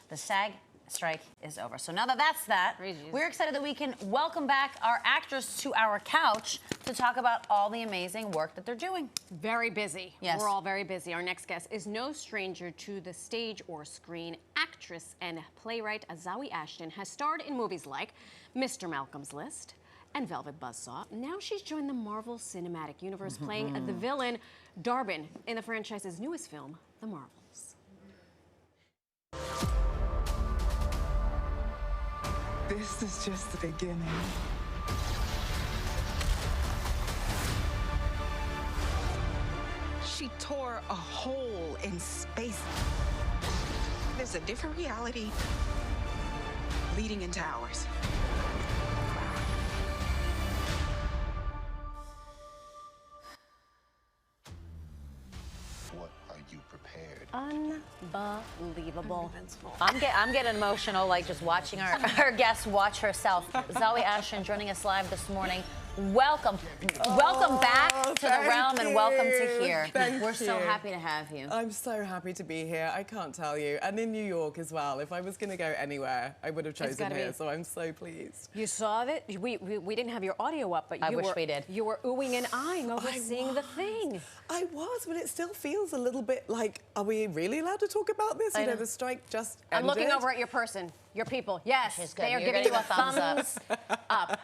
The SAG strike is over. So now that that's that, we're excited that we can welcome back our actors to our couch to talk about all the amazing work that they're doing. Very busy. Yes. We're all very busy. Our next guest is no stranger to the stage or screen. Actress and playwright Zawe Ashton has starred in movies like Mr. Malcolm's List and Velvet Buzzsaw. Now she's joined the Marvel Cinematic Universe playing the villain Darbin in the franchise's newest film, The Marvels. This is just the beginning. She tore a hole in space. There's a different reality leading into ours. What are you prepared? Unbelievable. I'm getting emotional, like just watching our guest watch herself. Zawe Ashton joining us live this morning. Welcome back to the realm and welcome to here. We're so happy to have you. I'm so happy to be here. I can't tell you. And in New York as well. If I was going to go anywhere, I would have chosen here. So I'm so pleased. You saw it? We didn't have your audio up, but I wish we did. You were oohing and eyeing over seeing the thing. I was, but it still feels a little bit like, are we really allowed to talk about this? You know, the strike just ended. I'm looking over at your person, your people. Yes, they are You're giving you a thumbs up.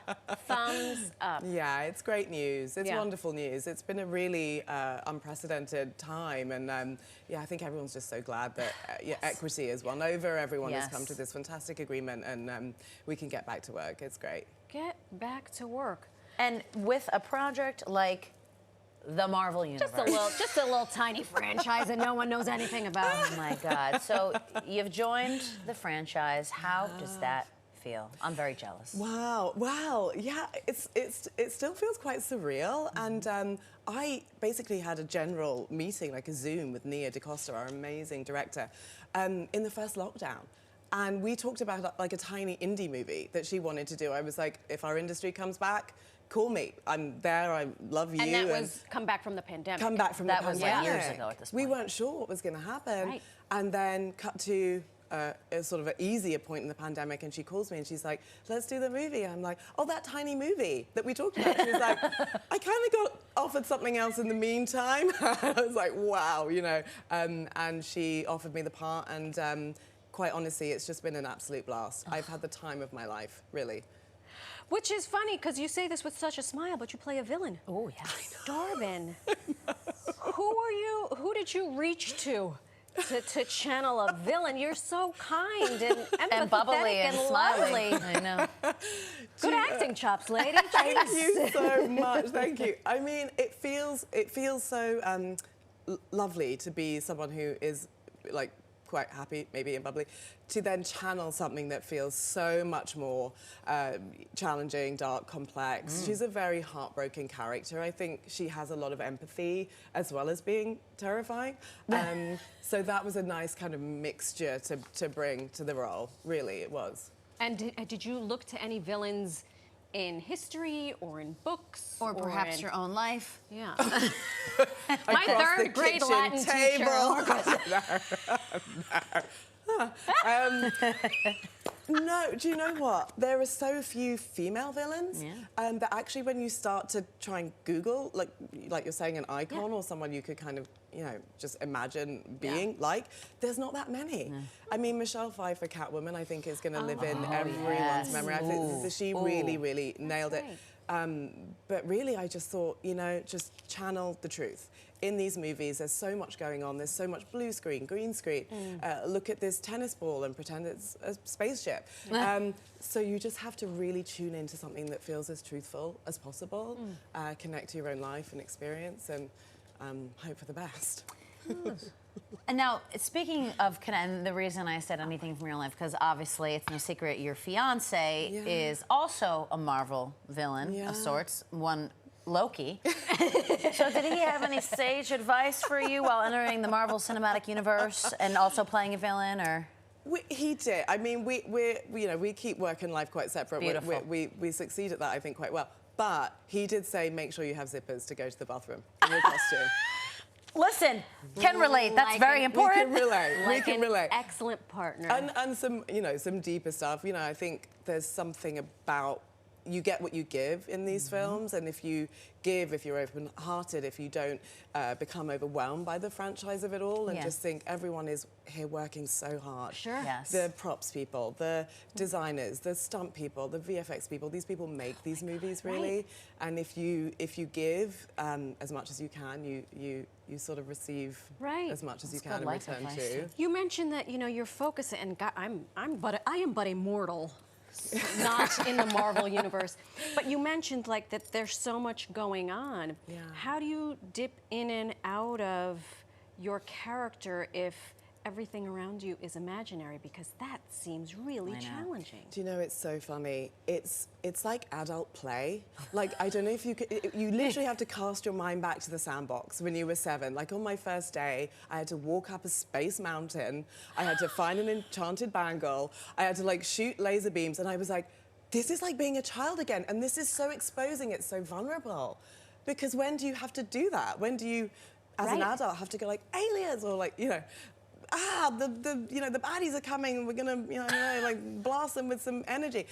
Thumbs up. Yeah, it's great news. It's Yeah. wonderful news. It's been a really unprecedented time, and yeah, I think everyone's just so glad that equity has won over. Everyone has come to this fantastic agreement, and we can get back to work. It's great. Get back to work. And with a project like the Marvel Universe. Just a little tiny franchise that no one knows anything about. Oh my God. So you've joined the franchise. How does that feel? I'm very jealous. Wow. Yeah, it still feels quite surreal. And I basically had a general meeting, like a Zoom with Nia DaCosta, our amazing director, in the first lockdown. And we talked about like a tiny indie movie that she wanted to do. I was like, if our industry comes back, call me. I'm there. I love you. And that was come back from the pandemic. Come back from the pandemic. That was like years ago at this point. We weren't sure what was going to happen. Right. And then cut to a sort of an easier point in the pandemic, and she calls me and she's like, let's do the movie. I'm like, oh, that tiny movie that we talked about. She was like, I kind of got offered something else in the meantime. I was like, wow, you know. And she offered me the part, and quite honestly, it's just been an absolute blast. I've had the time of my life, really. Which is funny, because you say this with such a smile, but you play a villain. Oh, yes. Darbin. Who did you reach to channel a villain? You're so kind and empathetic And bubbly and lovely. smiling. I know. Good acting chops, lady. Thank you so much. Thank you. I mean, it feels so lovely to be someone who is like quite happy, maybe, and bubbly, to then channel something that feels so much more challenging, dark, complex. She's a very heartbroken character. I think she has a lot of empathy as well as being terrifying. So that was a nice kind of mixture to bring to the role. Really, it was. And did you look to any villains in history or in books? Or perhaps your own life. Yeah. My third grade Latin teacher. No, do you know what? There are so few female villains that actually when you start to try and Google, like you're saying, an icon or someone you could kind of, you know, just imagine being like, there's not that many. I mean, Michelle Pfeiffer, Catwoman, I think is going to live in everyone's memory. I think that she really nailed it. But really, I just thought, you know, just channel the truth. In these movies, there's so much going on. There's so much blue screen, green screen. Look at this tennis ball and pretend it's a spaceship. So you just have to really tune into something that feels as truthful as possible, connect to your own life and experience, and hope for the best. And now, speaking of, and the reason I said anything from real life, because obviously it's no secret your fiance is also a Marvel villain of sorts, one Loki. So did he have any sage advice for you while entering the Marvel Cinematic Universe and also playing a villain, or? He did. I mean, we keep work and life quite separate. Beautiful. We succeed at that, I think, quite well. But he did say, make sure you have zippers to go to the bathroom in your costume. Listen, can relate. That's very important. We can relate. Like we can an relate. excellent partner. And some, some deeper stuff. I think there's something about you get what you give in these films, and if you give, if you're open-hearted, if you don't become overwhelmed by the franchise of it all, and just think everyone is here working so hard. Sure. Yes. The props people, the designers, the stunt people, the VFX people. These people make these movies really, and if you give as much as you can, you sort of receive as much as you can in return too. You mentioned that you're focusing, and God, I am but a mortal. Not in the Marvel universe, but you mentioned that there's so much going on. Yeah. How do you dip in and out of your character if everything around you is imaginary? Because that seems really challenging. Do you know, it's so funny. It's like adult play. I don't know if you could, you literally have to cast your mind back to the sandbox when you were 7. On my first day, I had to walk up a space mountain. I had to find an enchanted bangle. I had to shoot laser beams, and I was like, this is like being a child again. And this is so exposing, it's so vulnerable. Because when do you have to do that? When do you, as an adult, have to go aliens or the baddies are coming, we're gonna, blast them with some energy.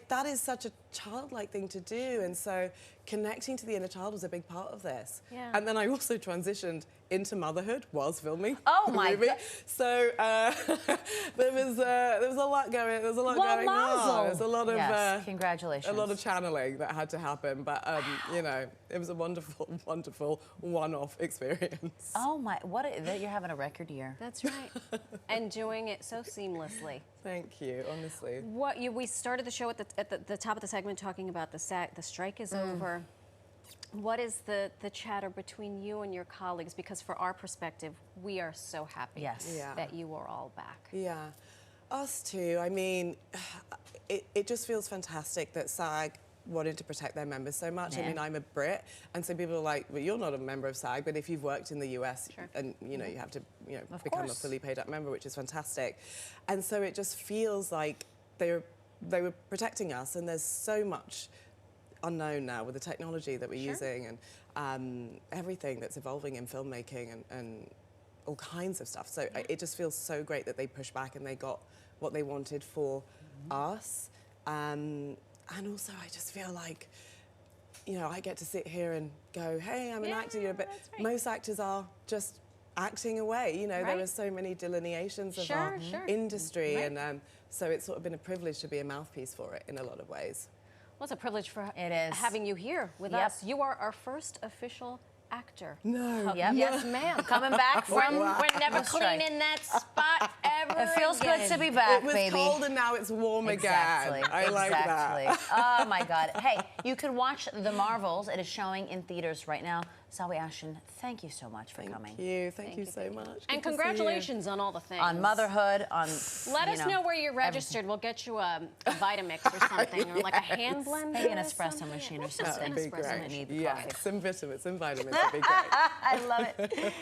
That is such a childlike thing to do, and so connecting to the inner child was a big part of this. Yeah. And then I also transitioned into motherhood whilst filming Oh the my movie. God. So there was a lot going. There was a lot going on. There's a lot of congratulations. a lot of channeling that had to happen, but it was a wonderful, wonderful one-off experience. Oh my! You're having a record year. That's right, and doing it so seamlessly. Thank you, honestly. We started the show at the top of the segment talking about the strike is over. What is the chatter between you and your colleagues? Because for our perspective, we are so happy that you are all back. Yeah, us too. I mean, it just feels fantastic that SAG wanted to protect their members so much. Yeah. I mean, I'm a Brit, and so people are like, well, you're not a member of SAG, but if you've worked in the US, and you have to become a fully paid up member, which is fantastic. And so it just feels like they were protecting us, and there's so much unknown now with the technology that we're using, and everything that's evolving in filmmaking and all kinds of stuff. So it just feels so great that they pushed back and they got what they wanted for us. And also I just feel like, I get to sit here and go, hey, I'm an actor, but most actors are just acting away. There are so many delineations of our industry, and so it's sort of been a privilege to be a mouthpiece for it in a lot of ways. Well, it's a privilege for It is. having you here with us. You are our first official actor. No. Yes, ma'am. Coming back from We're never cleaning that spot ever. It feels again. good to be back, It was baby. cold and now it's warm Exactly. again. I like that. Oh my God. Hey, you can watch The Marvels. It is showing in theaters right now. Zawe Ashton, thank you so much for coming. Thank you so much. And congratulations on all the things. On motherhood, on Let us know where you're registered. We'll get you a Vitamix or something, or like a hand blend. maybe an espresso machine or something. That'd be I great. need Yeah, coffee. some vitamins, some vitamins would be great. I love it.